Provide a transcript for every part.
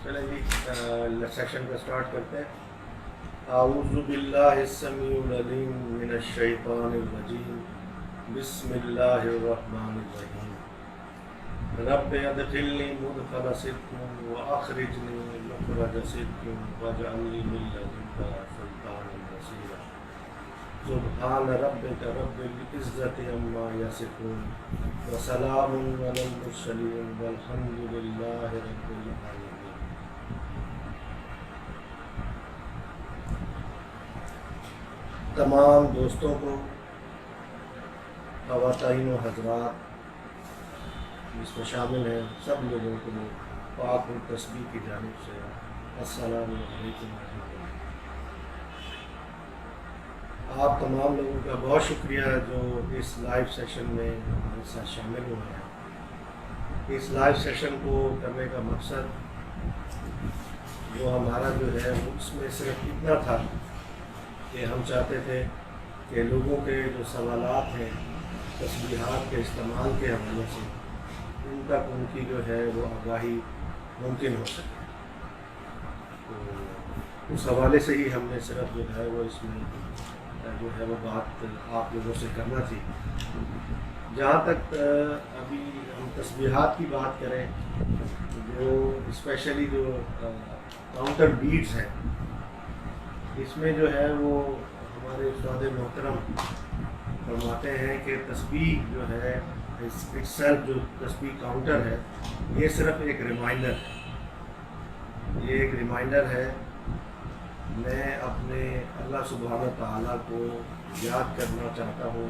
چلیں جی سیشن کا اسٹارٹ کرتے ہیں. اعوذ باللہ السمیع العلیم من الشیطان الرجیم. بسم اللہ الرحمن الرحیم. رب ادخلنی مدخل صدق واخرجنی مخرج صدق واجعل لي من لدنک سلطانا نصیرا. سبحان ربک رب العزة عما یصفون وسلام علی المرسلین والحمد للہ رب العالمین. تمام دوستوں کو، خواتین و حضرات جس میں شامل ہیں، سب لوگوں کو پاک و تسبیح کی جانب سے السلام علیکم ورحمۃ اللہ. آپ تمام لوگوں کا بہت شکریہ جو اس لائیو سیشن میں ہمارے ساتھ شامل ہوئے ہیں. اس لائیو سیشن کو کرنے کا مقصد جو ہمارا جو ہے اس میں صرف اتنا تھا کہ ہم چاہتے تھے کہ لوگوں کے جو سوالات ہیں تسبیحات کے استعمال کے حوالے سے ان تک ان کی جو ہے وہ آگاہی ممکن ہو سکے. تو اس حوالے سے ہی ہم نے صرف جو ہے وہ اس میں جو ہے وہ بات آپ لوگوں سے کرنا تھی. جہاں تک ابھی ہم تسبیحات کی بات کریں، جو اسپیشلی جو کاؤنٹر بیٹس ہیں، اس میں جو ہے وہ ہمارے استاد محترم فرماتے ہیں کہ تسبیح جو ہے سیلف جو تسبیح کاؤنٹر ہے، یہ صرف ایک ریمائنڈر ہے. یہ ایک ریمائنڈر ہے. میں اپنے اللہ سبحانہ تعالیٰ کو یاد کرنا چاہتا ہوں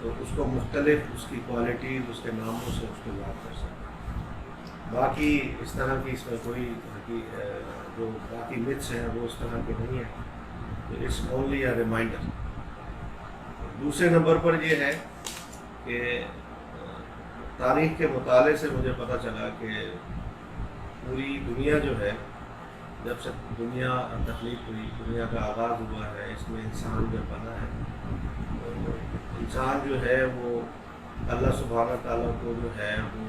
تو اس کو مختلف اس کی کوالٹیز، اس کے ناموں سے اس کو یاد کر سکتا ہوں. باقی اس طرح کی اس میں کوئی جو باقی متس ہیں وہ اس طرح کے نہیں ہیں. تو اٹس اونلی اے ریمائنڈر. دوسرے نمبر پر یہ ہے کہ تاریخ کے مطالعے سے مجھے پتہ چلا کہ پوری دنیا جو ہے، جب سے دنیا تخلیق ہوئی، دنیا کا آغاز ہوا ہے، اس میں انسان جب بنا ہے، تو انسان جو ہے وہ اللہ سبحانہ تعالیٰ کو جو ہے وہ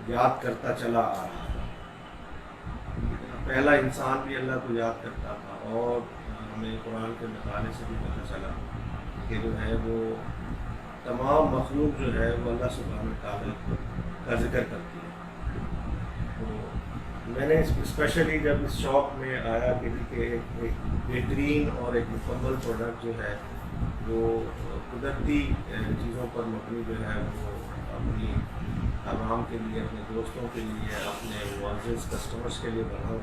یاد کرتا چلا آ رہا ہے. پہلا انسان بھی اللہ کو یاد کرتا تھا، اور ہمیں قرآن کے مطالعے سے بھی پتہ چلا کہ جو ہے وہ تمام مخلوق جو ہے وہ اللہ سبحانہ تعالیٰ کا ذکر کرتی ہے. تو میں نے اسپیشلی جب اس شوق میں آیا کہ ایک بہترین اور ایک مکمل پروڈکٹ جو ہے وہ قدرتی چیزوں پر مبنی جو ہے وہ اپنی عوام کے لیے، اپنے دوستوں کے لیے، اپنے معزز کسٹمرز کے لیے بناؤں.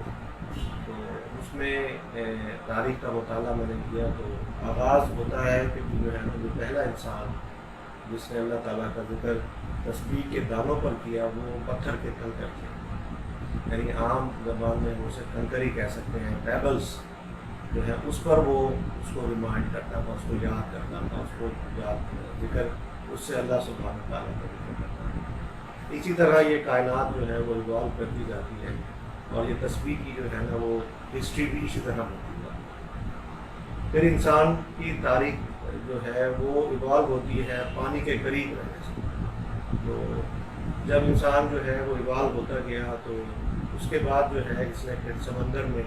تو اس میں تاریخ کا مطالعہ میں نے کیا تو آغاز ہوتا ہے کہ جو ہے جو پہلا انسان جس نے اللہ تعالیٰ کا ذکر تسبیح کے دانوں پر کیا وہ پتھر کے کنکر تھے. یعنی عام زبان میں وہ اسے کنکر ہی کہہ سکتے ہیں. پیبلز جو ہے اس پر وہ اس کو ریمائنڈ کرتا تھا، اس کو یاد کرتا تھا، اس کو یاد ذکر اس سے اللہ سبحانہ تعالیٰ کا ذکر کرتا تھا. اسی طرح یہ کائنات جو ہے وہ ایوالو کرتی جاتی ہے، اور یہ تسبیح کی جو ہے نا وہ ہسٹری بھی اسی طرح ہوتی جاتی ہے. پھر انسان کی تاریخ جو ہے وہ ایوالو ہوتی ہے پانی کے قریب رہنے سے. تو جب انسان جو ہے وہ ایوالو ہوتا گیا تو اس کے بعد جو ہے اس نے پھر سمندر میں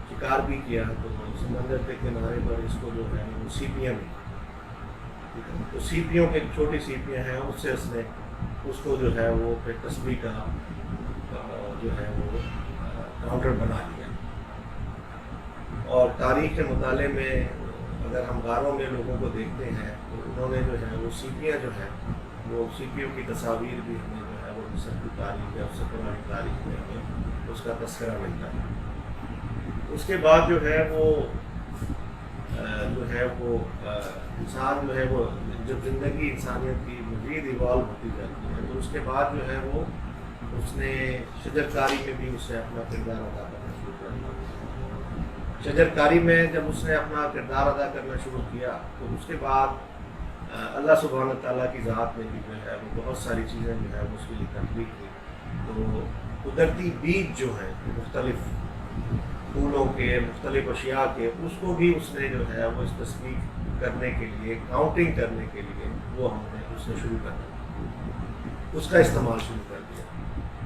شکار بھی کیا. تو سمندر کے کنارے پر اس کو جو ہے وہ سیپیاں ملی. تو سیپیوں کے چھوٹی سیپیاں ہیں، اس سے اس نے اس کو جو ہے وہ پھر تسبیح کا جو ہے وہ کاؤنٹر بنا لیا. اور تاریخ کے مطالعے میں اگر ہم غاروں میں لوگوں کو دیکھتے ہیں تو انہوں نے جو ہے وہ سیپیاں جو ہیں وہ سیپیوں کی تصاویر بھی ہمیں جو ہے وہ مصر کی تاریخ یا اس سے پرانی تاریخ میں ہمیں اس کا تذکرہ ملتا ہے. اس کے بعد جو ہے وہ انسان جو ہے وہ جب زندگی انسانیت کی مزید ایوالو ہوتی جاتی ہے تو اس کے بعد جو ہے وہ اس نے شجر کاری میں بھی اسے اپنا کردار ادا کرنا شروع کر دیا. شجر کاری میں جب اس نے اپنا کردار ادا کرنا شروع کیا تو اس کے بعد اللہ سبحانہ تعالیٰ کی ذات میں بھی جو ہے وہ بہت ساری چیزیں جو ہے اس کے لیے تخلیق ہوئی. تو قدرتی بیج جو ہیں مختلف پھولوں کے، مختلف اشیاء کے، اس کو بھی اس نے جو ہے وہ اس تسبیح کرنے کے لیے، کاؤنٹنگ کرنے کے لیے وہ اس نے شروع کر دیا، اس کا استعمال شروع کر دیا.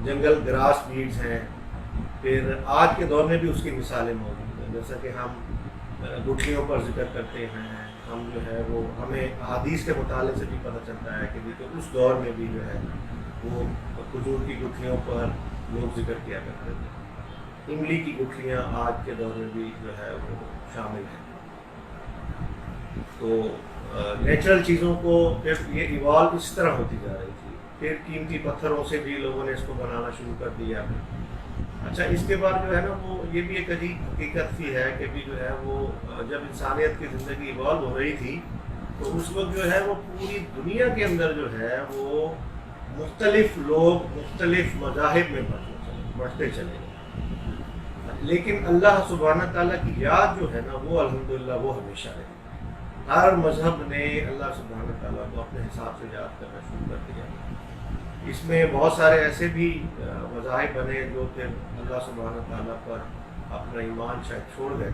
جنگل گراس بیڈز ہیں، پھر آج کے دور میں بھی اس کی مثالیں موجود ہیں، جیسا کہ ہم گٹھلیوں پر ذکر کرتے ہیں، ہم جو ہے وہ ہمیں احادیث کے مطالعے سے بھی پتہ چلتا ہے کہ اس دور میں بھی جو ہے وہ کھجور کی گٹھلیوں پر لوگ ذکر کیا کرتے تھے۔ املی کی گٹھلیاں آج کے دور میں بھی جو ہے وہ شامل ہیں۔ تو نیچرل چیزوں کو پھر یہ ایوالو اس طرح ہوتی جا رہی تھی، پھر قیمتی پتھروں سے بھی لوگوں نے اس کو بنانا شروع کر دیا۔ اچھا، اس کے بعد جو ہے نا وہ یہ بھی ایک عجیب حقیقت سی ہے کہ بھی جو ہے وہ جب انسانیت کی زندگی ایوالو ہو رہی تھی تو اس وقت جو ہے وہ پوری دنیا کے اندر جو ہے وہ مختلف لوگ مختلف مذاہب میں بڑھتے چلے گئے، لیکن اللہ سبحانہ تعالیٰ کی یاد جو ہے نا وہ الحمدللہ وہ ہمیشہ رہی۔ ہر مذہب نے اللہ سبحانہ تعالیٰ کو اپنے حساب سے یاد کرنا شروع کر دیا۔ اس میں بہت سارے ایسے بھی مذاہب بنے جو کہ اللہ سبحانہ تعالیٰ پر اپنا ایمان شاید چھوڑ گئے،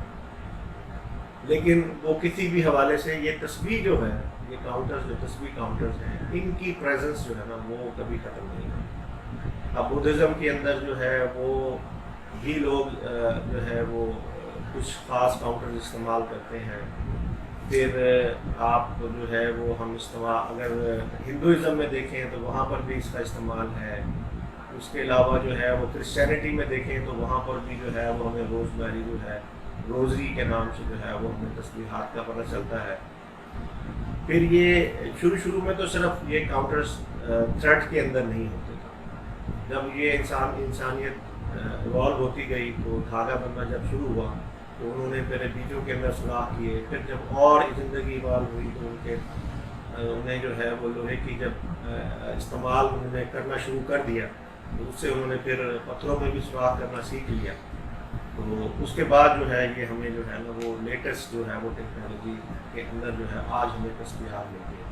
لیکن وہ کسی بھی حوالے سے یہ تسبیح جو ہے، یہ کاؤنٹرز جو تسبیح کاؤنٹرز ہیں، ان کی پریزنس جو ہے نا وہ کبھی ختم نہیں ہے۔ اب بدھزم کے اندر جو ہے وہ بھی لوگ جو ہے وہ کچھ خاص کاؤنٹرز استعمال کرتے ہیں۔ پھر آپ جو ہے وہ ہم استعمال اگر ہندوازم میں دیکھیں تو وہاں پر بھی اس کا استعمال ہے۔ اس کے علاوہ جو ہے وہ کرسچینٹی میں دیکھیں تو وہاں پر بھی جو ہے وہ ہمیں روز میری جو ہے روزری کے نام سے جو ہے وہ ہمیں تسبیحات کا پتہ چلتا ہے۔ پھر یہ شروع میں تو صرف یہ کاؤنٹرز تھریڈ کے اندر نہیں ہوتے تھے، جب یہ انسانیت ایوالو ہوتی گئی تو دھاگا بننا جب شروع ہوا تو انہوں نے پہلے بیجوں کے اندر سوراخ کیے، پھر جب اور زندگی ایوالو ہوئی تو انہیں جو ہے وہ لوہے کی جب استعمال انہوں نے کرنا شروع کر دیا تو اس سے انہوں نے پھر پتھروں میں بھی سوراخ کرنا سیکھ لیا۔ تو اس کے بعد جو ہے یہ ہمیں جو ہے نا وہ لیٹسٹ جو ہے وہ ٹیکنالوجی کے اندر جو ہے آج ہمیں تسبیحات ملتی ہے۔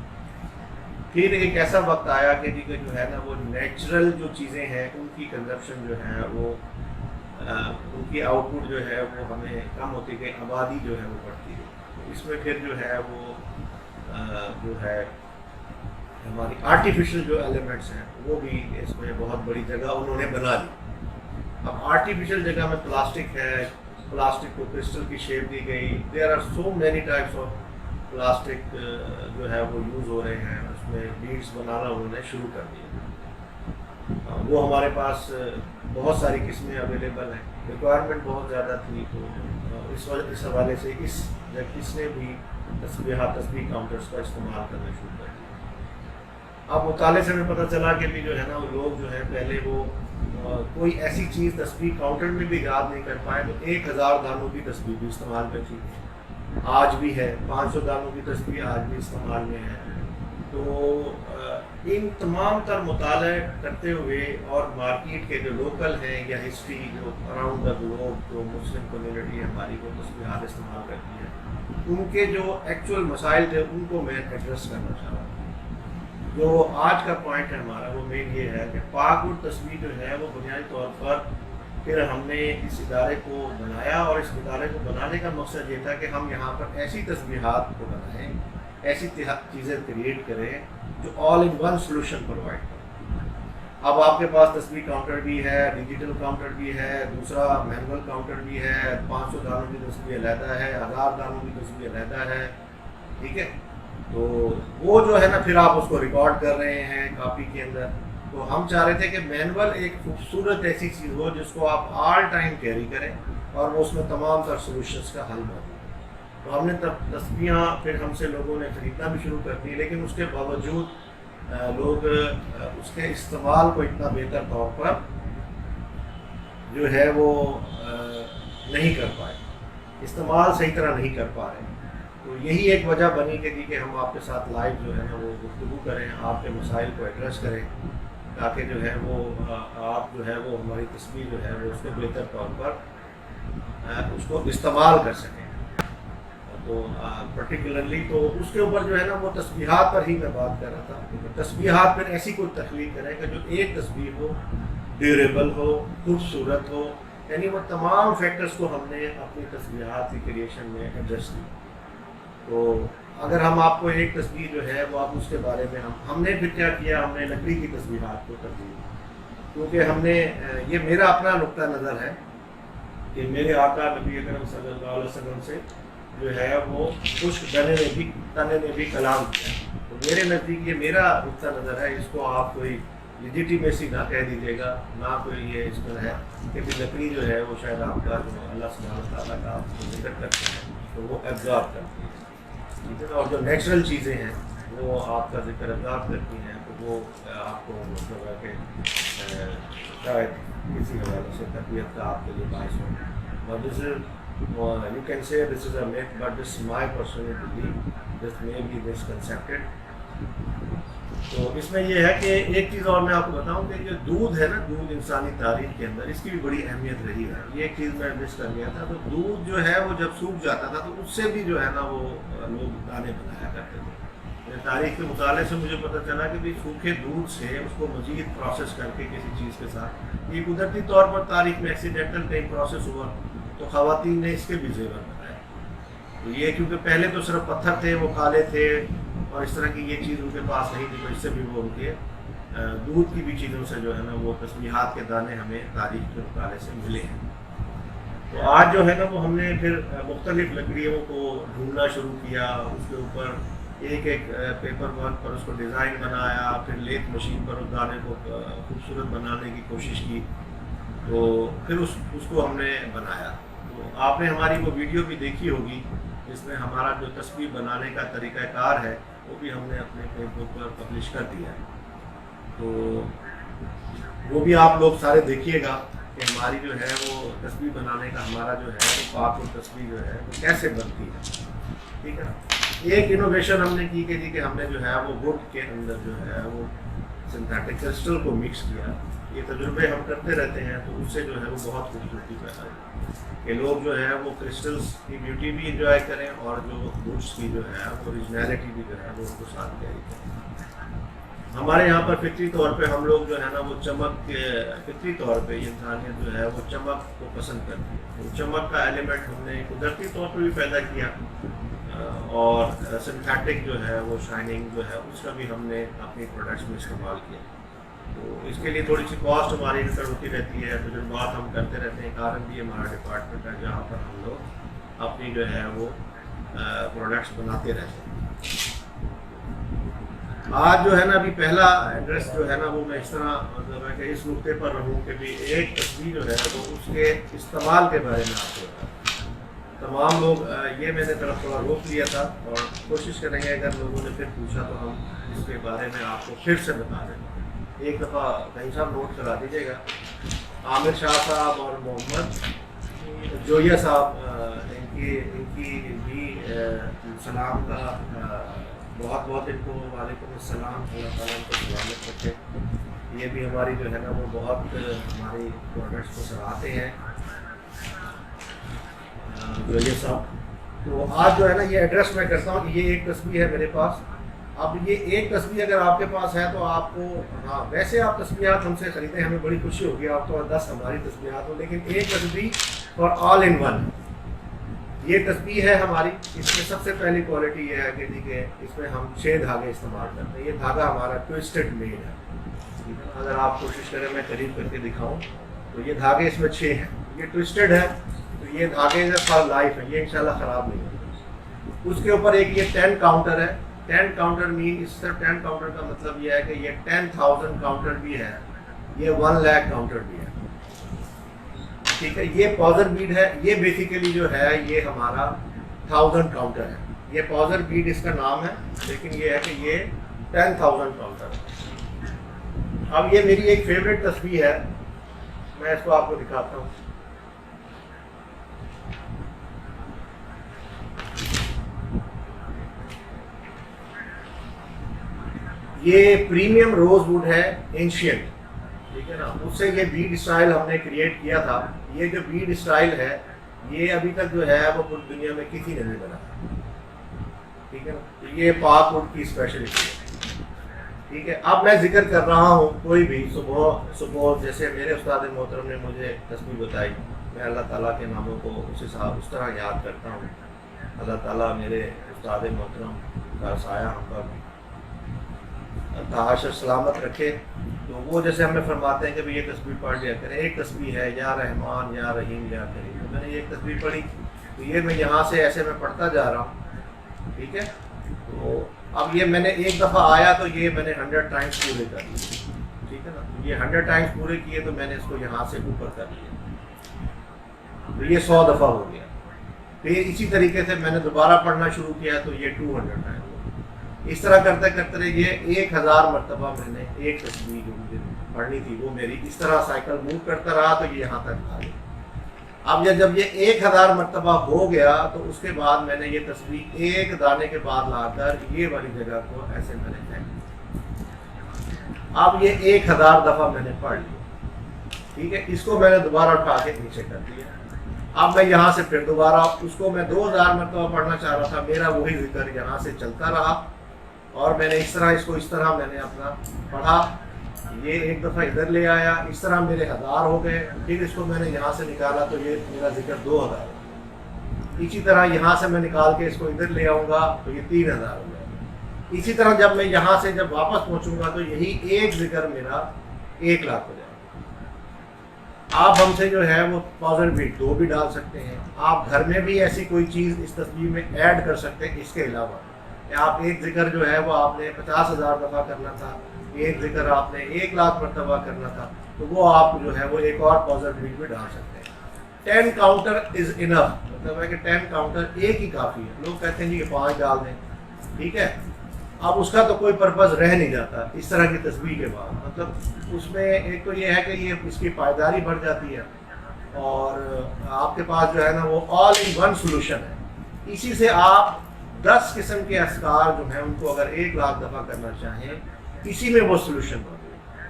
پھر ایک ایسا وقت آیا کہ جو ہے نا وہ نیچرل جو چیزیں ہیں ان کی کنزپشن جو ہے وہ ان کی آؤٹ پٹ جو ہے وہ ہمیں کم ہوتی گئی، آبادی جو ہے وہ بڑھتی گئی۔ اس میں پھر جو ہے وہ جو ہے ہماری آرٹیفیشل جو ایلیمنٹس ہیں وہ بھی اس میں بہت بڑی جگہ انہوں نے بنا لی۔ اب آرٹیفیشل جگہ میں پلاسٹک ہے، پلاسٹک کو کرسٹل کی شیپ دی گئی۔ There are so many types of plastic جو ہے وہ یوز ہو رہے ہیں، اس میں بیڈس بنانا انہوں نے شروع کر دیا۔ وہ ہمارے پاس بہت ساری قسمیں اویلیبل ہیں، ریکوائرمنٹ بہت زیادہ تھی تو اس حوالے سے اس نے بھی تسبیح کاؤنٹرز کا استعمال کرنا شروع کر دیا۔ اب مطالعے سے ہمیں پتہ چلا کہ بھی جو ہے نا وہ لوگ جو ہے پہلے وہ کوئی ایسی چیز تسبیح کاؤنٹر میں بھی یاد نہیں کر پائے تو 1000 دانوں کی تسبیح بھی استعمال کر کی، آج بھی ہے 500 دانوں کی تسبیح آج بھی استعمال میں ہے۔ تو ان تمام تر مطالعے کرتے ہوئے اور مارکیٹ کے جو لوکل ہیں یا ہسٹری جو اراؤنڈ دا گلوب جو مسلم کمیونٹی ہماری وہ تسبیحات استعمال کرتی ہے، ان کے جو ایکچوئل مسائل تھے ان کو میں ایڈریس کرنا چاہ رہا ہوں۔ جو آج کا پوائنٹ ہے ہمارا وہ مین یہ ہے کہ پاک تسبیح جو ہے وہ بنیادی طور پر پھر ہم نے اس ادارے کو بنایا، اور اس ادارے کو بنانے کا مقصد یہ تھا کہ ہم یہاں پر ایسی تسبیحات کو بنائیں، ایسی چیزیں کریٹ کریں جو آل ان ون سلوشن پرووائڈ کریں۔ اب آپ کے پاس تسبیح کاؤنٹر بھی ہے، ڈیجیٹل کاؤنٹر بھی ہے، دوسرا مینول کاؤنٹر بھی ہے، 500 دانوں کی تسبیح علیحدہ ہے، 1000 دانوں کی تسبیح علیحدہ ہے، ٹھیک ہے۔ تو وہ جو ہے نا پھر آپ اس کو ریکارڈ کر رہے ہیں کاپی کے اندر۔ تو ہم چاہ رہے تھے کہ مینول ایک خوبصورت ایسی چیز ہو جس کو آپ آل ٹائم کیری کریں اور وہ اس میں تمام تر سولوشنس کا حل موجود ہے۔ تو ہم نے تسبیحاں پھر ہم سے لوگوں نے خریدنا بھی شروع کر دی، لیکن اس کے باوجود لوگ اس کے استعمال کو اتنا بہتر طور پر جو ہے وہ نہیں کر پائے، استعمال صحیح طرح نہیں کر پا رہے۔ تو یہی ایک وجہ بنی کہ ہم آپ کے ساتھ لائیو جو ہے نا وہ گفتگو کریں، آپ کے مسائل کو ایڈریس کریں، تاکہ جو ہے وہ آپ جو ہے وہ ہماری تسبیح جو ہے وہ اس کو بہتر طور پر اس کو استعمال کر سکیں۔ تو پرٹیکولرلی تو اس کے اوپر جو ہے نا وہ تسبیحات پر ہی میں بات کر رہا تھا کہ تسبیحات پر ایسی کوئی تخلیق کریں کہ جو ایک تسبیح ہو، ڈیوریبل ہو، خوبصورت ہو، یعنی وہ تمام فیکٹرز کو ہم نے اپنی تسبیحات کی کریشن میں ایڈریس کیا۔ تو اگر ہم آپ کو ایک تسبیح جو ہے وہ آپ اس کے بارے میں ہم نے پھر کیا کیا، ہم نے لکڑی کی تسبیحات کو ترجیح دی۔ کیونکہ ہم نے یہ میرا اپنا نقطہ نظر ہے کہ میرے آقا نبی اکرم صلی اللہ علیہ وسلم سے جو ہے وہ خشک تنے نے بھی کلام کیا. تو میرے نزدیک یہ میرا نقطہ نظر ہے. اس کو آپ کوئی لیجیٹیمیسی نہ کہہ دیجیے گا، نہ کوئی یہ اس پر ہے کہ لکڑی جو ہے وہ شاید آپ کا جو اللہ سبحانہ تعالیٰ کا آپ کو ذکر کرتے ہیں تو وہ ایبزارب کرتی ہے، ٹھیک ہے نا. اور جو نیچرل چیزیں ہیں وہ آپ کا ذکر ایبزارب کرتی ہیں تو وہ آپ کو مطلب ہے کہ شاید کسی حوالے سے تربیت کا آپ کے لیے باعث ہو. But this is, you can say this is a myth, but this is my personal belief. This may be misconcepted. تو اس میں یہ ہے کہ ایک چیز اور میں آپ کو بتاؤں کہ جو دودھ ہے نا، دودھ انسانی تاریخ کے اندر اس کی بھی بڑی اہمیت رہی ہے. یہ ایک چیز میں مس کر گیا تھا. تو دودھ جو ہے وہ جب سوکھ جاتا تھا تو اس سے بھی جو ہے نا وہ لوگ دانے بنایا کرتے تھے. تاریخ کے مطالعے سے مجھے پتہ چلا کہ سوکھے دودھ سے اس کو مزید پروسیس کر کے کسی چیز کے ساتھ، یہ قدرتی طور پر تاریخ میں ایکسیڈنٹل کہیں پروسیس ہوا تو خواتین نے اس کے بھی زیور بنائے. تو یہ کیونکہ پہلے تو صرف پتھر تھے، وہ کالے تھے اور اس طرح کی یہ چیز ان کے پاس نہیں تھی، تو اس سے بھی وہ ان کے دودھ کی بھی چیزوں سے جو ہے نا وہ تسبیحات کے دانے ہمیں تاریخ کے مطالعے سے ملے ہیں. تو آج جو ہے نا وہ ہم نے پھر مختلف لکڑیوں کو ڈھونڈنا شروع کیا، اس کے اوپر ایک ایک پیپر ورک پر اس کو ڈیزائن بنایا، پھر لیتھ مشین پر اس دانے کو خوبصورت بنانے کی کوشش کی، تو پھر اس کو ہم نے بنایا. تو آپ نے ہماری وہ ویڈیو بھی دیکھی ہوگی جس میں ہمارا جو تصویر بنانے کا طریقہ کار ہے وہ بھی ہم نے اپنے فیس بک پر پبلش کر دیا ہے. تو وہ بھی آپ لوگ سارے دیکھیے گا کہ ہماری جو ہے وہ تصویر بنانے کا ہمارا جو ہے وہ پاک و تصویر جو ہے وہ کیسے بنتی ہے، ٹھیک ہے نا. ایک انوویشن ہم نے کی کہ ہم نے جو ہے وہ ووڈ کے اندر جو ہے وہ سنتھیٹک کرسٹل کو مکس کیا. یہ تجربے ہم کرتے رہتے ہیں تو اس سے جو ہے وہ بہت خوبصورتی پیدا ہوئی کہ لوگ جو ہے وہ کرسٹلس کی بیوٹی بھی انجوائے کریں اور جو ووڈس کی جو ہے وہ اوریجنیلٹی بھی جو ہے وہ ان کو ساتھ کیری کریں. ہمارے یہاں پر فطری طور پہ ہم لوگ جو ہے نا وہ چمک کے فطری طور پہ یہ انسانیت جو ہے وہ چمک کو پسند کرتی ہے. وہ چمک کا ایلیمنٹ ہم نے قدرتی طور پہ بھی پیدا کیا اور سنتھیٹک جو ہے وہ شائننگ جو ہے اس کا بھی ہم نے اپنی پروڈکٹس میں استعمال کیا. تو اس کے لیے تھوڑی سی کاسٹ ہماری انکر ہوتی رہتی ہے. تجربات ہم کرتے رہتے ہیں. کارن بھی ہمارا ڈپارٹمنٹ ہے جہاں پر ہم لوگ اپنی جو ہے وہ پروڈکٹس بناتے رہتے ہیں. آج جو ہے نا ابھی پہلا ایڈریس جو ہے نا وہ میں اس طرح مطلب ہے کہ اس نقطے پر رہوں کہ بھی ایک تصویر جو ہے وہ اس کے استعمال کے بارے میں آپ کو تمام لوگ یہ میں نے طرف تھوڑا روک لیا تھا اور کوشش کریں گے اگر لوگوں نے پھر پوچھا تو ہم اس کے بارے میں آپ کو پھر سے بتا دیں. ایک دفعہ کہیں صاحب نوٹ کرا دیجیے گا. عامر شاہ صاحب اور محمد جویہ صاحب ان کی بھی سلام کا بہت بہت ان کو وعلیکم السلام، اللہ تعالیٰ ان کو سلامت رکھے. یہ بھی ہماری جو ہے نا وہ بہت ہماری پروڈکٹس کو سراہتے ہیں جویہ صاحب. تو آج جو ہے نا یہ ایڈریس میں کرتا ہوں کہ یہ ایک تصویر ہے میرے پاس. اب یہ ایک تصویر اگر آپ کے پاس ہے تو آپ کو ہاں ویسے آپ تصویرات ہم سے خریدیں ہمیں بڑی خوشی ہوگی، آپ تو 10 ہماری تصویرات ہوں، لیکن ایک تصویر فار آل ان ون یہ تصویر ہے ہماری. اس میں سب سے پہلی کوالٹی یہ ہے کہ ٹھیک ہے اس میں ہم 6 دھاگے استعمال کرتے ہیں. یہ دھاگا ہمارا ٹوسٹڈ میڈ ہے. اگر آپ کوشش کریں میں قریب کر کے دکھاؤں تو یہ دھاگے اس میں 6 ہیں. یہ ٹوسٹڈ ہے تو یہ دھاگے فار لائف ہے، یہ انشاءاللہ خراب نہیں ہوگا. اس کے اوپر ایک یہ 10 کاؤنٹر ہے. 10 کاؤنٹر مین اس طرح 10 کاؤنٹر کا مطلب یہ ہے کہ یہ 10,000 کاؤنٹر بھی ہے، یہ 1 لاکھ کاؤنٹر بھی ہے. ٹھیک ہے. یہ پاؤزر بیڈ ہے. یہ بیسیکلی جو ہے یہ ہمارا 1000 کاؤنٹر ہے. یہ پاؤزر بیڈ اس کا نام ہے، لیکن یہ ہے کہ یہ 10,000 کاؤنٹر ہے. اب یہ میری ایک فیوریٹ تصویر ہے، میں اس کو آپ کو دکھاتا ہوں. یہ پریمیم روز ووڈ ہے اینشینٹ، ٹھیک ہے نا. اس سے یہ بیڈ اسٹائل ہم نے کریٹ کیا تھا. یہ جو بیڈ اسٹائل ہے یہ ابھی تک جو ہے وہ پوری دنیا میں کسی نے نہیں بنا، ٹھیک ہے نا. تو یہ پاک ووڈ کی اسپیشلٹی ہے، ٹھیک ہے. اب میں ذکر کر رہا ہوں کوئی بھی صبح جیسے میرے استاد محترم نے مجھے تصویر بتائی، میں اللہ تعالیٰ کے ناموں کو اس طرح یاد کرتا ہوں. اللہ تعالیٰ میرے استاد محترم کا سایہ ہم پر تعاش سلامت رکھے تو وہ جیسے ہمیں فرماتے ہیں کہ بھئی یہ تسبیح پڑھ لیا کریں. ایک تسبیح ہے یا رحمان یا رحیم یا کریم. تو میں نے یہ ایک تسبیح پڑھی, تو یہ میں یہاں سے ایسے میں پڑھتا جا رہا ہوں, ٹھیک ہے. تو اب یہ میں نے ایک دفعہ آیا تو یہ میں نے 100 ٹائمز پورے کر لیے, ٹھیک ہے نا. یہ 100 ٹائمز پورے کیے تو میں نے اس کو یہاں سے اوپر کر لیا, تو یہ 100 دفعہ ہو گیا. پھر اسی طریقے سے میں نے دوبارہ پڑھنا شروع کیا تو یہ 200 ٹائم ہو گیا. اس طرح کرتے کرتے یہ 1000 مرتبہ میں نے ایک تسبیح جو مجھے پڑھنی تھی وہ میری اس طرح سائیکل موو کرتا رہا تو یہ یہاں تک آ گیا. اب جب یہ 1000 مرتبہ ہو گیا تو اس کے بعد میں نے یہ تسبیح ایک دانے کے بعد لا کر یہ والی جگہ کو ایسے میں نے پھینک. اب یہ 1000 دفعہ میں نے پڑھ لیا, ٹھیک ہے. اس کو میں نے دوبارہ اٹھا کے نیچے کر دیا. اب میں یہاں سے پھر دوبارہ اس کو میں 2000 مرتبہ پڑھنا چاہ رہا تھا. میرا وہی ذکر یہاں سے چلتا رہا اور میں نے اس طرح میں نے اپنا پڑھا. یہ ایک دفعہ ادھر لے آیا, اس طرح میرے 1000 ہو گئے. پھر اس کو میں نے یہاں سے نکالا تو یہ میرا ذکر 2000. اسی طرح یہاں سے میں نکال کے اس کو ادھر لے آؤں گا تو یہ 3000 ہو گیا. اسی طرح جب میں یہاں سے جب واپس پہنچوں گا تو یہی ایک ذکر میرا 1 لاکھ ہو جائے گا. آپ ہم سے جو ہے وہ پازل بیٹ 2 بھی ڈال سکتے ہیں. آپ گھر میں بھی ایسی کوئی چیز اس تصویر میں ایڈ کر سکتے ہیں. اس کے علاوہ آپ ایک ذکر جو ہے وہ آپ نے 50,000 دفعہ کرنا تھا, ایک ذکر آپ نے 1 لاکھ مرتبہ کرنا تھا, تو وہ آپ جو ہے وہ ایک اور پازل بیٹ میں ڈال سکتے ہیں. 10 کاؤنٹر از انف, مطلب ہے کہ 10 کاؤنٹر ایک ہی کافی ہے. لوگ کہتے ہیں جی کہ 5 ڈال دیں, ٹھیک ہے. اب اس کا تو کوئی پرپز رہ نہیں جاتا اس طرح کی تسبیح کے بعد. مطلب اس میں ایک تو یہ ہے کہ یہ اس کی پائیداری بڑھ جاتی ہے اور آپ کے پاس جو ہے نا وہ آل ان ون سولوشن ہے. اسی سے آپ 10 قسم کے اذکار جو ہیں ان کو اگر 1 لاکھ دفعہ کرنا چاہیں اسی میں وہ سولوشن ہوتی ہے,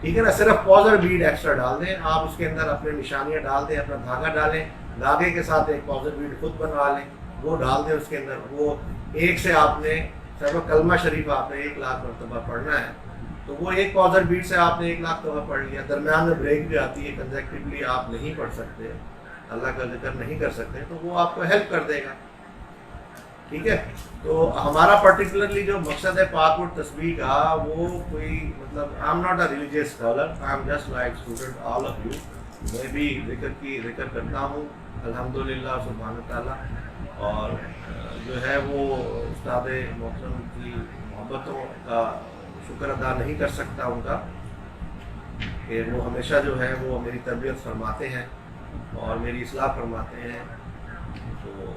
ٹھیک ہے نا. صرف پازل بیڈ ایکسٹرا ڈال دیں آپ, اس کے اندر اپنے نشانیاں ڈال دیں, اپنا دھاگا ڈالیں, دھاگے کے ساتھ ایک پازل بیڈ خود بنوا لیں, وہ ڈال دیں اس کے اندر. وہ ایک سے آپ نے کلمہ شریف آپ نے 1 لاکھ مرتبہ پڑھنا ہے تو وہ ایک پازل بیٹ سے آپ نے 1 لاکھ دفعہ پڑھ لیا. درمیان میں بریک بھی آتی ہے, کنزیکٹیولی آپ نہیں پڑھ سکتے, اللہ کا ذکر نہیں کر سکتے, تو وہ آپ کو ہیلپ کر دے گا, ٹھیک ہے. تو ہمارا پرٹیکولرلی جو مقصد ہے پاک ورڈ تسبیح کا وہ کوئی مطلب I am not a religious scholar, I am just like student all of you. میں بھی ذکر کرتا ہوں الحمدللہ سبحانہ تعالیٰ, اور جو ہے وہ استاد محترم کی محبتوں کا شکر ادا نہیں کر سکتا ان کا, کہ وہ ہمیشہ جو ہے وہ میری تربیت فرماتے ہیں اور میری اصلاح فرماتے ہیں. تو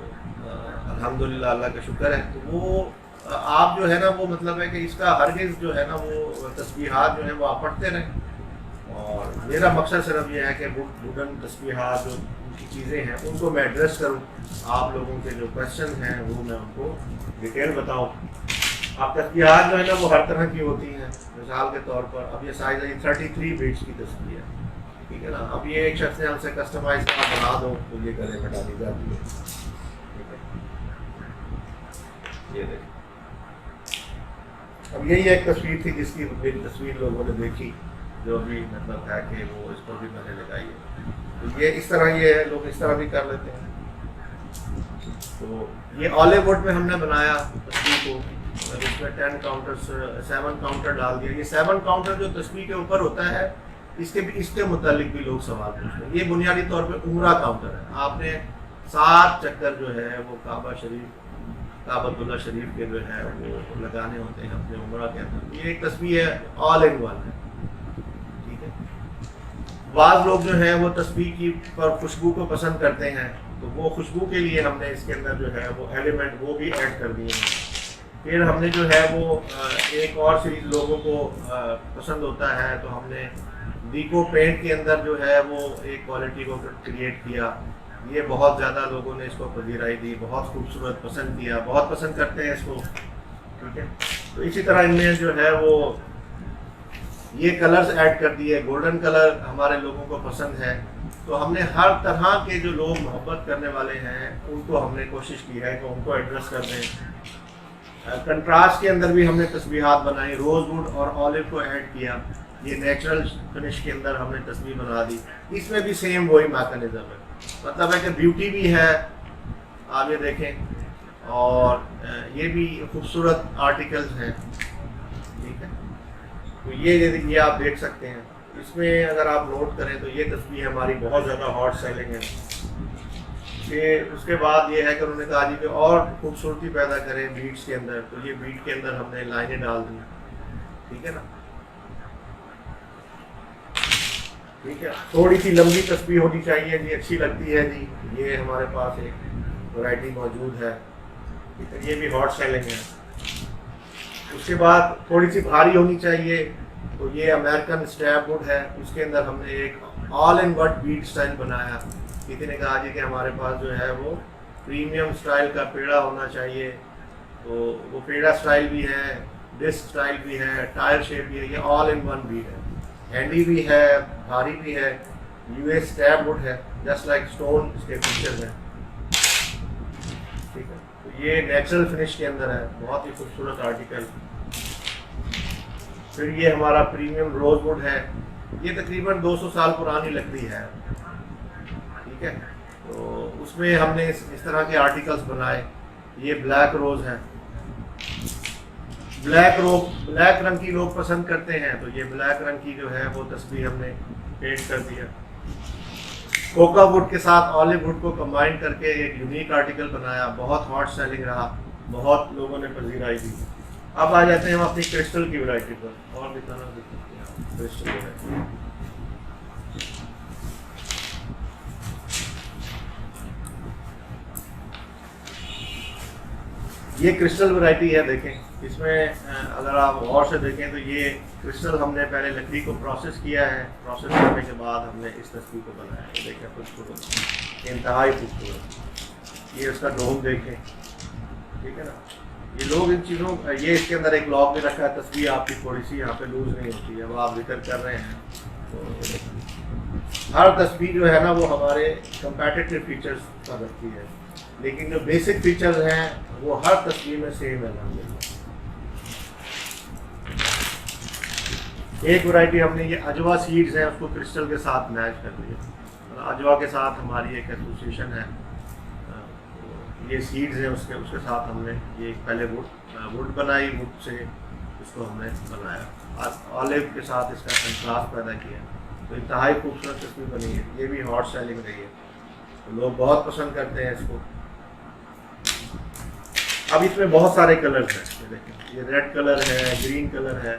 الحمدللہ اللہ کا شکر ہے. تو وہ آپ جو ہے نا وہ مطلب ہے کہ اس کا ہرگز جو ہے نا وہ تسبیحات جو ہیں وہ آپ پڑھتے رہیں, اور میرا مقصد صرف یہ ہے کہ ووڈن تسبیحات جو ان کی چیزیں ہیں ان کو میں ایڈریس کروں. آپ لوگوں کے جو کویشچن ہیں وہ میں ان کو ڈیٹیل بتاؤں. آپ تسبیحات جو ہے نا وہ ہر طرح کی ہوتی ہیں. مثال کے طور پر اب یہ سائز ہے 33 بیٹس کی تسبیح ہے, ٹھیک ہے نا. اب یہ ایک شخص نے ہم سے کسٹمائز بنا دو تو یہ گلے میں ڈالی جاتی ہے, ٹھیک ہے. یہ دیکھیں, اب یہی ایک تصویر تھی جس کی میری تصویر لوگوں نے دیکھی, جو بھی مطلب ہے کہ وہ اس پر بھی میں نے لگائی ہے. تو یہ اس طرح یہ ہے, لوگ اس طرح بھی کر لیتے ہیں. تو یہ آلیو ووڈ میں ہم نے بنایا تصویر کو, اس میں 10 کاؤنٹرز 7 کاؤنٹر ڈال دیا. یہ 7 کاؤنٹر جو تصویر کے اوپر ہوتا ہے اس کے متعلق بھی لوگ سوال پوچھتے ہیں. یہ بنیادی طور پہ عمرہ کاؤنٹر ہے. آپ نے 7 چکر جو ہے وہ کعبۃ اللہ شریف کے جو ہے وہ لگانے ہوتے ہیں اپنے عمرہ کے اندر. یہ ایک تصویر ہے, آل ان ون ہے, ٹھیک ہے. بعض لوگ جو ہیں وہ تسبیح کی پر خوشبو کو پسند کرتے ہیں, تو وہ خوشبو کے لیے ہم نے اس کے اندر جو ہے وہ ایلیمنٹ وہ بھی ایڈ کر دیے ہیں. پھر ہم نے جو ہے وہ ایک اور سیریز لوگوں کو پسند ہوتا ہے, تو ہم نے ڈیکو پینٹ کے اندر جو ہے وہ ایک کوالٹی کو کریٹ کیا. یہ بہت زیادہ لوگوں نے اس کو پذیرائی دی, بہت خوبصورت پسند کیا, بہت پسند کرتے ہیں اس کو, ٹھیک ہے. تو اسی طرح ان میں جو ہے وہ یہ کلرز ایڈ کر دیے. گولڈن کلر ہمارے لوگوں کو پسند ہے, تو ہم نے ہر طرح کے جو لوگ محبت کرنے والے ہیں ان کو ہم نے کوشش کی ہے کہ ان کو ایڈریس کر دیں. کنٹراسٹ کے اندر بھی ہم نے تسبیحات بنائی, روز ووڈ اور آلیو کو ایڈ کیا. یہ نیچرل فنش کے اندر ہم نے تسبیح بنا دی. اس میں بھی سیم وہی میکانزم ہے, مطلب ہے کہ بیوٹی بھی ہے, آپ یہ دیکھیں, اور یہ بھی خوبصورت آرٹیکلز ہیں, ٹھیک ہے. تو یہ آپ دیکھ سکتے ہیں. اس میں اگر آپ نوٹ کریں تو یہ تسبیح ہماری بہت زیادہ ہاٹ سیلنگ ہے. کہ اس کے بعد یہ ہے کہ انہوں نے کہا جی کہ اور خوبصورتی پیدا کریں بیٹس کے اندر, تو یہ بیٹ کے اندر ہم نے لائنیں ڈال دی. ٹھیک ہے نا, ٹھیک ہے. تھوڑی سی لمبی تسبیح ہونی چاہیے جی, اچھی لگتی ہے جی. یہ ہمارے پاس ایک ورائٹی موجود ہے, یہ بھی ہاٹ سیلنگ ہے. اس کے بعد تھوڑی سی بھاری ہونی چاہیے, تو یہ امریکن اسٹیپ وڈ ہے. اس کے اندر ہم نے ایک آل ان ون بیٹ اسٹائل بنایا. کسی نے کہا جی کہ ہمارے پاس جو ہے وہ پریمیم اسٹائل کا پیڑا ہونا چاہیے, تو وہ پیڑا اسٹائل بھی ہے, ڈسک اسٹائل بھی ہے, ٹائر شیپ بھی ہے. یہ آل ان ون بیٹ ہے, ہینڈی بھی ہے, بھاری بھی ہے. یو ایس اسٹیپ وڈ ہے, جسٹ لائک اسٹون اس کے فیچرز ہیں. ٹھیک ہے, تو یہ نیچرل فنش کے اندر ہے, بہت ہی خوبصورت آرٹیکل. پھر یہ ہمارا پریمیم روز وڈ ہے. یہ تقریباً 200 سال پرانی لکڑی ہے. ٹھیک ہے, تو اس میں ہم نے اس طرح کے آرٹیکلس بنائے. یہ بلیک روز ہے. بلیک رنگ کی لوگ پسند کرتے ہیں, تو یہ بلیک رنگ کی جو ہے وہ تسبیح ہم نے پینٹ کر دیا. کوکا وڈ کے ساتھ آلیو وڈ کو کمبائن کر کے ایک یونیک آرٹیکل بنایا. بہت ہاٹ سیلنگ رہا, بہت لوگوں نے پذیرائی دی. اب آ جاتے ہیں ہم اپنی کرسٹل کی ورائٹی پر. اور دکھانا دیکھ سکتے ہیں کرسٹل ورائٹی. یہ کرسٹل ورائٹی ہے. دیکھیں اس میں اگر آپ غور سے دیکھیں تو یہ کرسٹل ہم نے پہلے لکڑی کو پروسیس کیا ہے. پروسیس کرنے کے بعد ہم نے اس تصویر کو بنایا ہے. دیکھیں خوبصورت, انتہائی خوبصورت. یہ اس کا ڈوم دیکھیں. ٹھیک ہے نا, یہ لوگ ان چیزوں, یہ اس کے اندر ایک لاک بھی رکھا ہے. تصویر آپ کی تھوڑی سی یہاں پہ لوز نہیں ہوتی ہے. اب آپ ذکر کر رہے ہیں تو ہر تصویر جو ہے نا وہ ہمارے کمپیٹیٹیو فیچرز کا رکھتی ہے, لیکن جو بیسک فیچرز ہیں وہ ہر تصویر میں سیم ہے. ایک ورائٹی ہم نے یہ اجوا سیڈز ہیں, اس کو کرسٹل کے ساتھ میچ کر دیا. اجوا کے ساتھ ہماری ایک ایسوسیشن ہے. یہ سیڈز ہیں, اس کے ساتھ ہم نے یہ پہلے وڈ بنائی. وڈ سے اس کو ہم نے بنایا. آلیو کے ساتھ اس کا کنٹراسٹ پیدا کیا, تو انتہائی خوبصورت تصویر بنی ہے. یہ بھی ہاٹ سیلنگ رہی ہے, لوگ بہت پسند کرتے ہیں اس کو. اب اس میں بہت سارے کلرز ہیں. یہ دیکھیں, یہ ریڈ کلر ہے, گرین کلر ہے.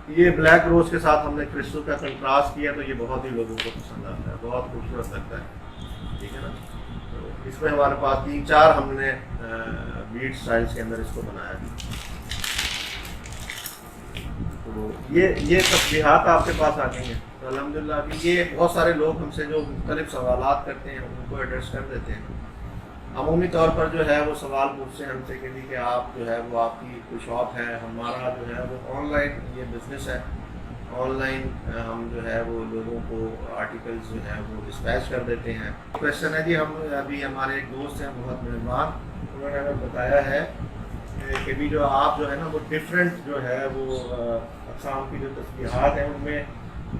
یہ بلیک روز کے ساتھ ہم نے کرسٹل کا کنٹراسٹ کیا, تو یہ بہت ہی لوگوں کو پسند آتا ہے, بہت خوبصورت لگتا ہے. ٹھیک ہے نا, تو اس میں ہمارے پاس 3-4 ہم نے بیٹ سٹائلز کے اندر اس کو بنایا. تو یہ تسبیحات آپ کے پاس آ گئی ہیں. تو الحمدللہ ابھی یہ بہت سارے لوگ ہم سے جو مختلف سوالات کرتے ہیں ان کو ایڈریس کر دیتے ہیں. عمومی طور پر جو ہے وہ سوال پوچھتے ہیں ہم سے کہ آپ جو ہے وہ آپ کی کوئی شاپ ہے. ہمارا جو ہے وہ آن لائن یہ بزنس ہے. آن لائن ہم جو ہے وہ لوگوں کو آرٹیکلز جو ہے وہ ڈسپیچ کر دیتے ہیں. کویشچن ہے جی, ہم ابھی ہمارے ایک دوست ہیں بہت مہربان, انہوں نے ہمیں بتایا ہے کہ بھی جو آپ جو ہے نا وہ ڈفرینٹ جو ہے وہ اقسام کی جو تسبیحات ہیں ان میں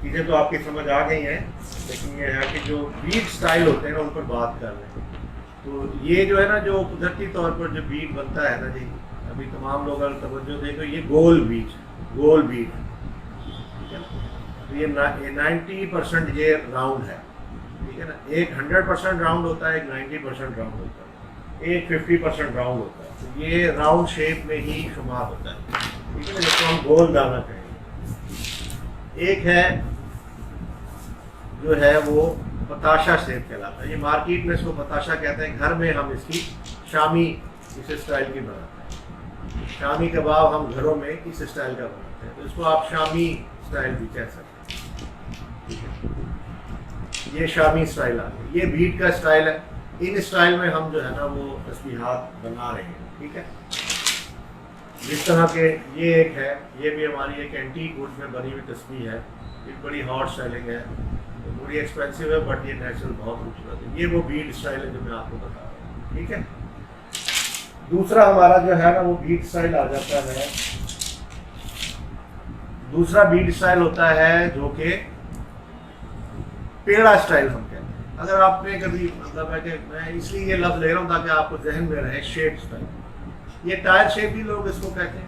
چیزیں تو آپ کی سمجھ آ گئی ہیں, لیکن یہ ہے کہ جو بیٹ سٹائل ہوتے ہیں نا ان پر بات کر رہے ہیں. تو یہ جو ہے نا جو قدرتی طور پر جو بیٹ بنتا ہے نا جی, ابھی تمام لوگ اگر توجہ دیں تو یہ گول بیٹ. ٹھیک ہے نا, تو یہ 90% یہ راؤنڈ ہے. ٹھیک ہے نا, ایک 100% راؤنڈ ہوتا ہے, ایک 90% راؤنڈ ہوتا ہے, ایک 50% راؤنڈ ہوتا ہے. تو یہ راؤنڈ شیپ میں ہی شمار ہوتا ہے. ٹھیک ہے نا, جس کو ہم گول دانا کہیں گے. ایک ہے جو ہے وہ بتاشا شیپ کہلاتا ہے. یہ مارکیٹ میں اس کو بتاشا کہتے ہیں. گھر میں ہم اس کی شامی اس اسٹائل کی بناتے ہیں. شامی کباب ہم گھروں میں اس اسٹائل کا بناتے ہیں, تو اس کو آپ شامی اسٹائل بھی کہہ سکتے ہیں. یہ شامی اسٹائل آ گئی. یہ بیٹ کا اسٹائل ہے. ان اسٹائل میں ہم جو ہے نا وہ تسبیحات بنا رہے ہیں. ٹھیک ہے, جس طرح کے یہ ایک ہے, یہ بھی ہماری ایک اینٹیک وڈ میں بنی ہوئی تسبیح ہے. یہ بڑی ہاٹ سیلنگ ہے, بڑی ایکسپینسو ہے, بٹ یہ نیچرل بہت خوبصورت ہے. یہ وہ بیٹ اسٹائل ہے جو میں آپ کو بتا رہا ہوں. ٹھیک ہے, دوسرا ہمارا جو ہے نا وہ بیٹ اسٹائل آ جاتا ہے. دوسرا بیٹ اسٹائل ہوتا ہے جو کہ پیڑا اسٹائل ہم کہتے ہیں. اگر آپ نے کبھی مطلب ہے کہ میں اس لیے یہ لفظ لے رہا ہوں تاکہ آپ کو ذہن میں رہے, شیپ اسٹائل. یہ ٹائر شیپ بھی لوگ اس کو کہتے ہیں,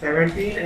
17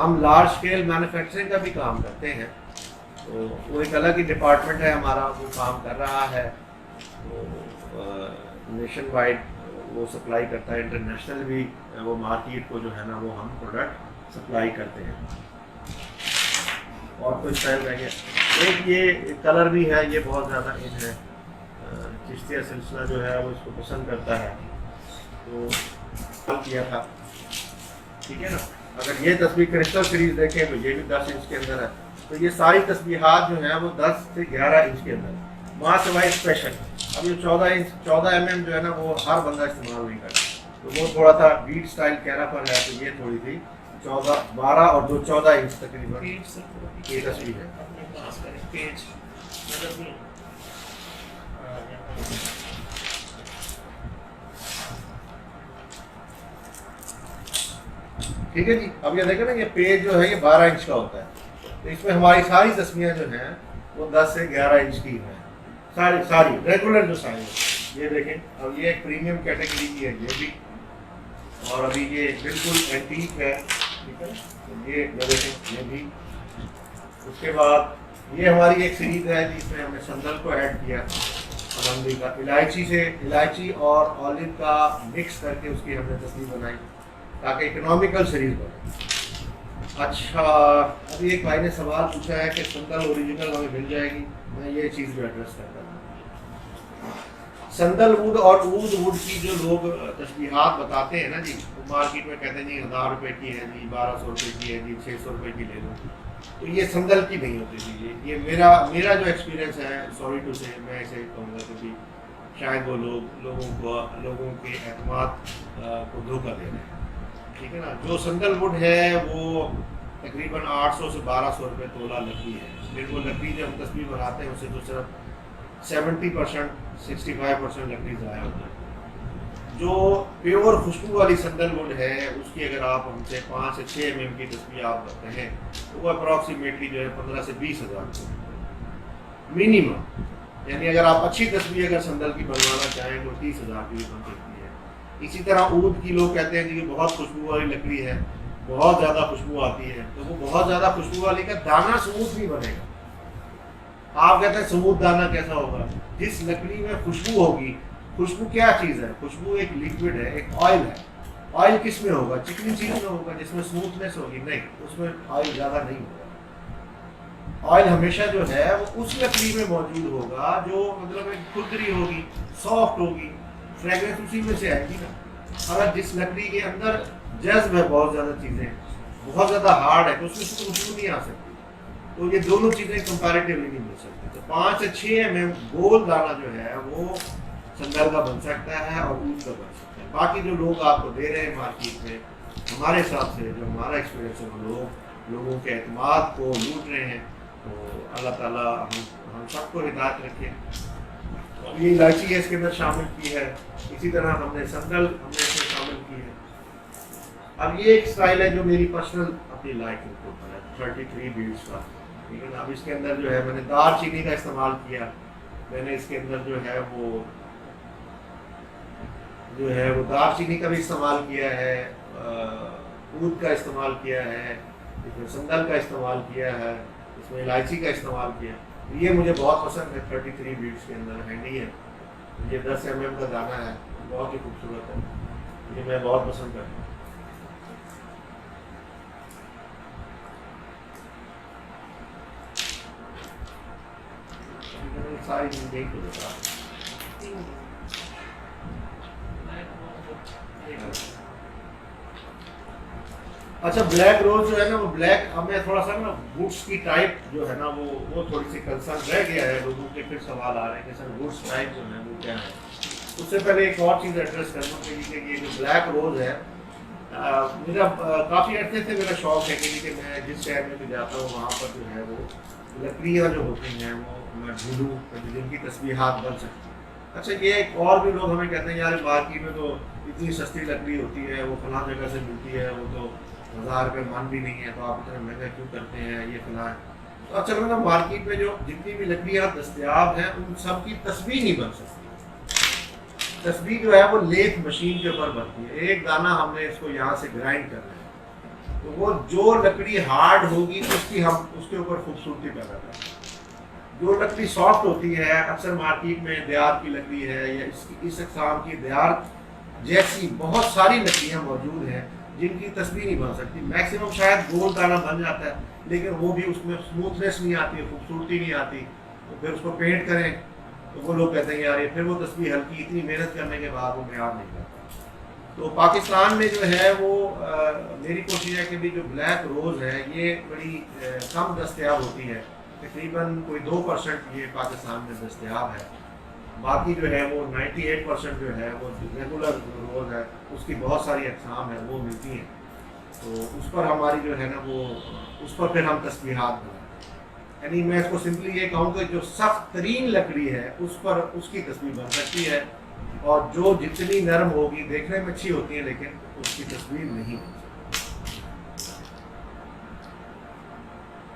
ہم لارج اسکیل مینوفیکچرنگ کا بھی کام کرتے ہیں، تو وہ ایک الگ ہی ڈپارٹمنٹ ہے ہمارا، وہ کام کر رہا ہے، تو نیشن وائڈ وہ سپلائی کرتا ہے، انٹرنیشنل بھی وہ مارکیٹ کو جو ہے نا وہ ہم پروڈکٹ سپلائی کرتے ہیں۔ اور کوئی اسٹائل رہ گیا، ایک یہ کلر بھی ہے، یہ بہت زیادہ ان ہے، چشتیہ سلسلہ جو ہے وہ اس کو پسند کرتا ہے، تو کیا تھا، ٹھیک ہے نا۔ اگر یہ تسبیح کرسٹل سیریز دیکھیں تو یہ بھی 10 انچ کے اندر ہے، تو یہ ساری تسبیحات جو ہیں وہ 10 سے 11 انچ کے اندر، وہاں سوائے اسپیشل۔ اب یہ 14 mm جو ہے نا وہ ہر بندہ استعمال نہیں کرتا، تو وہ تھوڑا سا بیٹ اسٹائل کہرا پر ہے، تو یہ تھوڑی سی 12 اور 14 انچ تقریباً یہ تصویر ہے۔ ٹھیک ہے جی، اب یہ دیکھیں نا یہ پیج جو ہے یہ 12 انچ کا ہوتا ہے، تو اس میں ہماری ساری تصویریں جو ہیں وہ 10 سے 11 انچ کی ہیں، ساری ریگولر جو سائز ہے۔ یہ دیکھیں، اب یہ ایک پریمیم کیٹیگری کی ہے یہ بھی، اور ابھی یہ بالکل اینٹیک ہے، ٹھیک ہے، تو یہ دیکھیں یہ بھی۔ اس کے بعد یہ ہماری ایک سیریز ہے جس میں ہم نے سندل کو ایڈ کیا، الحمدی کا الائچی اور اولیو کا مکس کر کے اس کی ہم نے تصویر بنائی تاکہ اکنامیکل سیریز بنے۔ اچھا، ابھی ایک بھائی نے سوال پوچھا ہے کہ سندل اوریجنل ہمیں مل جائے گی، میں یہ چیز بھی ایڈریس کرتا ہوں۔ سندل ووڈ اور اود ووڈ کی جو لوگ تشبیہات بتاتے ہیں نا جی، وہ مارکیٹ میں کہتے ہیں جی 1000 روپے کی ہے جی، 1200 روپے کی ہے جی، 600 روپے کی لے لو، تو یہ سندل کی نہیں ہوتی تھی۔ یہ میرا جو ایکسپیرینس ہے، سوری ٹو سے میں اسے کہوں گا کہ شاید وہ لوگوں کے اعتماد کو دھوکہ دے رہے ہیں، ٹھیک ہے نا۔ جو سندل ووڈ ہے وہ تقریباً 800 سے 1200 روپے تولہ لکڑی ہے، پھر وہ لکڑی جب ہم تصویر بناتے ہیں اسے تو صرف 70% 65% لکڑی ضائع ہوتی ہے۔ جو پیور خوشبو والی سندل ووڈ ہے اس کی اگر آپ ہم سے 5 سے 6 mm کی تصویر آپ کہیں تو وہ اپروکسیمیٹلی جو ہے 15 سے 20 ہزار روپے منیمم، یعنی اگر آپ اچھی تصویر اگر سندل کی بنوانا چاہیں تو 30,000 کی بھی بن سکتی ہے۔ اسی طرح اود کی لوگ کہتے ہیں کہ بہت خوشبو والی لکڑی ہے، بہت زیادہ خوشبو آتی ہے، تو وہ بہت زیادہ خوشبو والی کا دانہ سموتھ نہیں بنے گا۔ آپ کہتے ہیں سموتھ دانہ کیسا ہوگا؟ جس لکڑی میں خوشبو ہوگی، خوشبو کیا چیز ہے؟ خوشبو ایک لیکوڈ ہے، ایک آئل ہے۔ آئل کس میں ہوگا؟ چکنی چیز میں ہوگا جس میں سموتھنس ہوگی؟ نہیں، اس میں آئل زیادہ نہیں ہوگا۔ آئل ہمیشہ جو ہے وہ اس لکڑی میں موجود ہوگا جو مطلب ایک کھردری ہوگی، سافٹ ہوگی، فریگرنس اسی میں سے آئے گی نا۔ اگر جس لکڑی کے اندر جذب ہے بہت زیادہ چیزیں، بہت زیادہ ہارڈ ہے، تو اس میں سے خوشبو نہیں آ سکتی۔ تو یہ دونوں چیزیں کمپیریٹیولی نہیں مل سکتی۔ تو 5 سے 6 mm گول دانہ جو ہے وہ سندل کا بن سکتا ہے اور اود کا بن سکتا ہے۔ باقی جو لوگ آپ کو دے رہے ہیں مارکیٹ میں، ہمارے حساب سے جو ہمارا ایکسپیرینس ہے، وہ لوگوں کے اعتماد کو لوٹ رہے ہیں، تو اللہ تعالیٰ ہم سب کو ہدایت رکھے۔ یہ الائچی ہے اس کے اندر شامل کی ہے، اسی طرح ہم نے سندل ہم نے اس میں شامل کی ہے۔ اب یہ ایک اسٹائل ہے جو میری پرسنل اپنی لائف میں ہے 33 بیٹس کا، ٹھیک ہے نا۔ اب اس کے اندر جو ہے میں نے دار چینی کا استعمال کیا، میں نے اس کے اندر جو ہے وہ دار چینی کا بھی استعمال کیا ہے، اود کا استعمال کیا ہے، اس میں سندل کا استعمال کیا ہے، اس میں الائچی کا استعمال کیا۔ یہ مجھے بہت پسند ہے، 33 بیٹس کے اندر ہینڈی ہے، یہ 10 mm کا دانہ ہے، بہت ہی خوبصورت ہے، یہ میں بہت پسند کرتا ہوں۔ ساری چیز دیکھ تو بتا۔ اچھا، بلیک روز جو ہے نا وہ بلیک، ہمیں تھوڑا سا نا بوٹس کی ٹائپ جو ہے نا وہ تھوڑی سی کنسرن رہ گیا ہے، لوگوں کے پھر سوال آ رہے ہیں کہ سر بوٹس ٹائپ جو ہے وہ کیا ہے۔ اس سے پہلے ایک اور چیز ایڈریس کرنا چاہیے کہ یہ جو بلیک روز ہے، میرا کافی عرصے سے میرا شوق ہے کہ میں جس شہر میں بھی جاتا ہوں وہاں پر جو ہے وہ لکڑیاں جو ہوتی ہیں وہ میں ڈھونڈوں جن کی تسبیحات بن سکتی ہیں۔ اچھا، یہ ایک اور بھی لوگ ہمیں کہتے ہیں یار مارکیٹ میں تو اتنی سستی لکڑی ہوتی ہے، وہ فلاں جگہ سے ملتی ہے، وہ تو 1000 روپے من بھی نہیں ہے، تو آپ اتنا مہنگا کیوں کرتے ہیں، یہ فلاں ہے۔ تو اچھا نا مارکیٹ میں جو جتنی بھی لکڑیاں دستیاب ہیں ان سب کی تسبیح نہیں بن سکتی۔ تسبیح جو ہے وہ لیتھ مشین کے اوپر بنتی ہے، ایک دانہ ہم نے اس کو یہاں سے گرائنڈ کرنا ہے، تو وہ جو لکڑی ہارڈ ہوگی اس کی ہم اس کے اوپر خوبصورتی پیدا کرتے ہیں. جو لکڑی سافٹ ہوتی ہے اکثر مارکیٹ میں دیار کی لکڑی ہے یا اس اقسام کی دیار جیسی بہت ساری لکڑیاں موجود ہیں جن کی تصویر نہیں بن سکتی. میکسیمم شاید گول دانہ بن جاتا ہے لیکن وہ بھی اس میں اسموتھنیس نہیں آتی, خوبصورتی نہیں آتی. تو پھر اس کو پینٹ کریں تو وہ لوگ کہتے ہیں یار یہ پھر وہ تصویر ہلکی, اتنی محنت کرنے کے بعد وہ معیار نہیں کرتا. تو پاکستان میں جو ہے وہ میری کوشش ہے کہ بھی جو بلیک روز ہے یہ بڑی کم دستیاب ہوتی ہے, تقریباً کوئی 2% یہ پاکستان میں دستیاب ہے. باقی جو ہے وہ 98% جو ہے وہ ریگولر روز ہے, اس کی بہت ساری اقسام ہیں وہ ملتی ہیں. تو اس پر ہماری جو ہے نا وہ اس پر پھر ہم تسبیحات بنائیں. یعنی میں اس کو سمپلی یہ کہوں کہ جو سخت ترین لکڑی ہے اس پر اس کی تصویر بن سکتی ہے, اور جو جتنی نرم ہوگی دیکھنے میں اچھی ہوتی ہے لیکن اس کی تصویر نہیں بن سکتی.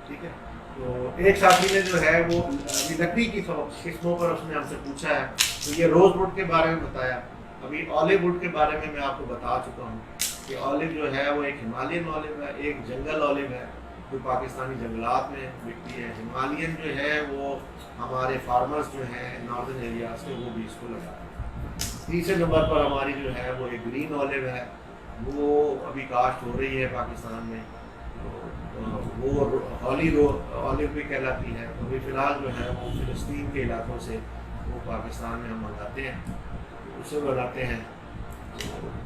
ٹھیک ہے. تو ایک ساتھی نے جو ہے وہ لکڑی کی قسموں پر اس نے ہم سے پوچھا ہے, تو یہ روز ووڈ کے بارے میں بتایا. ابھی آلیو ووڈ کے بارے میں آپ کو بتا چکا ہوں کہ آلیو جو ہے وہ ایک ہمالین آلیو ہے, ایک جنگل آلیو ہے جو پاکستانی جنگلات میں بکتی ہے. ہمالین جو ہے وہ ہمارے فارمرز جو ہیں ناردرن ایریا سے وہ بھی اس کو لگاتے ہیں. تیسرے نمبر پر ہماری جو ہے وہ ایک گرین آلیو ہے, وہ ابھی کاشت ہو رہی ہے پاکستان میں. وہ ہولی آلیو بھی کہلاتی ہے. ابھی فی الحال جو ہے وہ فلسطین کے علاقوں سے وہ پاکستان میں ہم منگاتے ہیں, اسے بناتے ہیں.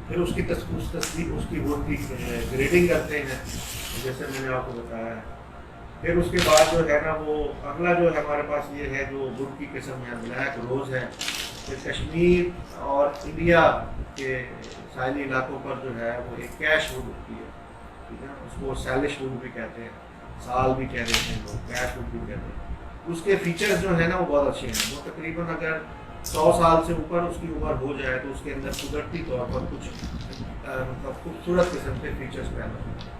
پھر اس کی تصویر اس کی ووڈ کی گریڈنگ کرتے ہیں جیسے میں نے آپ کو بتایا ہے. پھر اس کے بعد جو ہے نا وہ اگلا جو ہے ہمارے پاس یہ ہے جو ووڈ کی قسم ہے بلیک روز ہے. پھر کشمیر اور انڈیا کے ساحلی علاقوں پر جو ہے وہ ایک کیش ووڈ ہوتی ہے. ٹھیک ہے, اس کو سیلش ووڈ بھی کہتے ہیں, سال بھی کہہ دیتے ہیں لوگ, کیش ووڈ بھی کہتے ہیں. اس کے فیچرز جو ہیں نا وہ بہت اچھے ہیں. وہ تقریباً اگر 100 سال سے اوپر اس کی عمر ہو جائے تو اس کے اندر قدرتی طور پر کچھ خوبصورت قسم کے فیچرز پیدا ہوتے ہیں.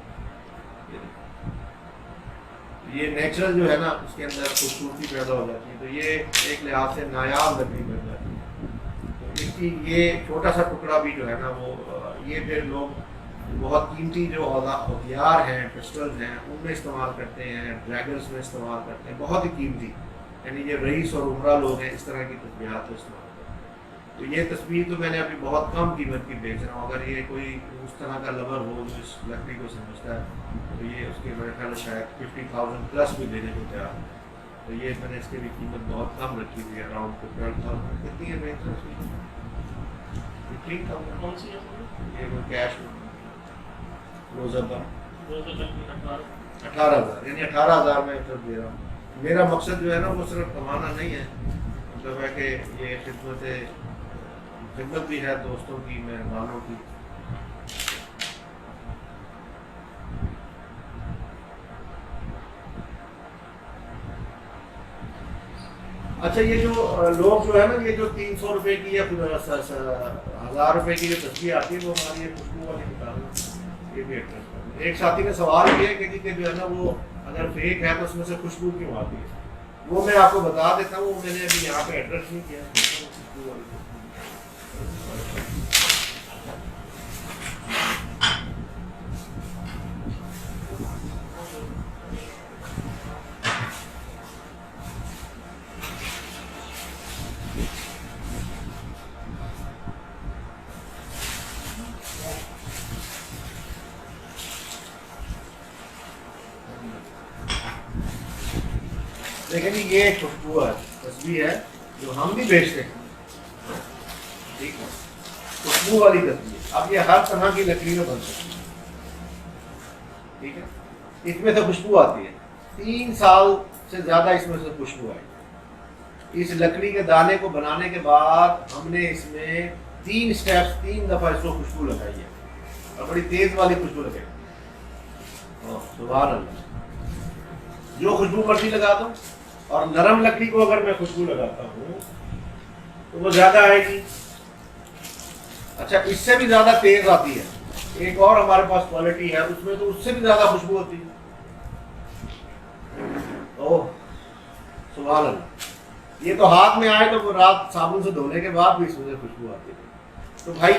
یہ نیچرل جو ہے نا اس کے اندر خوبصورتی پیدا ہو جاتی ہے. تو یہ ایک لحاظ سے نایاب لکڑی بن جاتی ہے. تو اس کی یہ چھوٹا سا ٹکڑا بھی جو ہے نا وہ یہ پھر لوگ بہت قیمتی جو ہتھیار ہیں, پسٹلز ہیں, ان میں استعمال کرتے ہیں, ڈریگنز میں استعمال کرتے ہیں, بہت ہی قیمتی. یعنی یہ رئیس اور عمرہ لوگ ہیں اس طرح کی تصویرات کو استعمال کرتے ہیں. تو یہ تصویر تو میں نے ابھی بہت کم قیمت کی بیچ رہا ہوں. اگر یہ کوئی اس طرح کا لور ہو جو اس لکڑی کو سمجھتا ہے تو یہ اس کے میرے خیال شاید 50,000 پلس بھی دینے کو تیار ہے. تو یہ میں نے اس کی بھی قیمت بہت کم رکھی ہوئی ہے, اراؤنڈ 12,000. کتنی ہے بیچ رہا ہے 15,000. کون سی ہے یہ وہ کیش روزہ پر 18,000 یعنی 18,000 میں پھر دے رہا ہوں. میرا مقصد جو ہے نا وہ صرف کمانا نہیں ہے, مطلب ہے کہ یہ خدمت بھی ہے دوستوں کی, مہمانوں کی. اچھا یہ جو لوگ جو ہے نا یہ جو 300 روپے کی یا 1,000 روپے کی جو تصویر آتی ہے وہ ہماری یہ خوشبو والی کتاب ہے. یہ بھی ایک ساتھی نے سوال کیا کہ جو ہے نا وہ اگر فیک ہے تو اس میں سے خوشبو کیوں آتی ہے. وہ میں آپ کو بتا دیتا ہوں, وہ میں نے ابھی یہاں پہ ایڈریس نہیں کیا. خوشبو والی لیکن یہ ایک خوشبو ہے, تصویر ہے جو ہم بھی بیچتے ہیں. ٹھیک ہے, خوشبو والی تصویر. اب یہ ہر طرح کی لکڑی میں بن سکتی ہے. ٹھیک ہے, اس میں سے خوشبو آتی ہے. 3 سال سے زیادہ اس میں سے خوشبو آئی. اس لکڑی کے دانے کو بنانے کے بعد ہم نے اس میں 3 اسٹیپس 3 دفعہ اس کو خوشبو لگائی ہے, اور بڑی تیز والی خوشبو لگائی. سبحان اللہ. جو خوشبو مرضی لگا دو, اور نرم لکڑی کو اگر میں خوشبو لگاتا ہوں تو وہ زیادہ آئے گی. اچھا, اس سے بھی زیادہ تیز آتی ہے. ایک اور ہمارے پاس کوالٹی ہے, اس میں تو اس سے بھی زیادہ خوشبو ہوتی ہے. اوہ سبحان اللہ. یہ تو ہاتھ میں آئے تو وہ رات صابن سے دھونے کے بعد بھی اس میں سے خوشبو آتی ہے. تو بھائی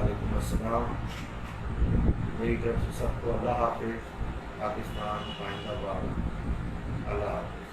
وعلیکم السلام. میری طرف سے سب کو اللہ حافظ. پاکستان زندہ باد. اللہ حافظ.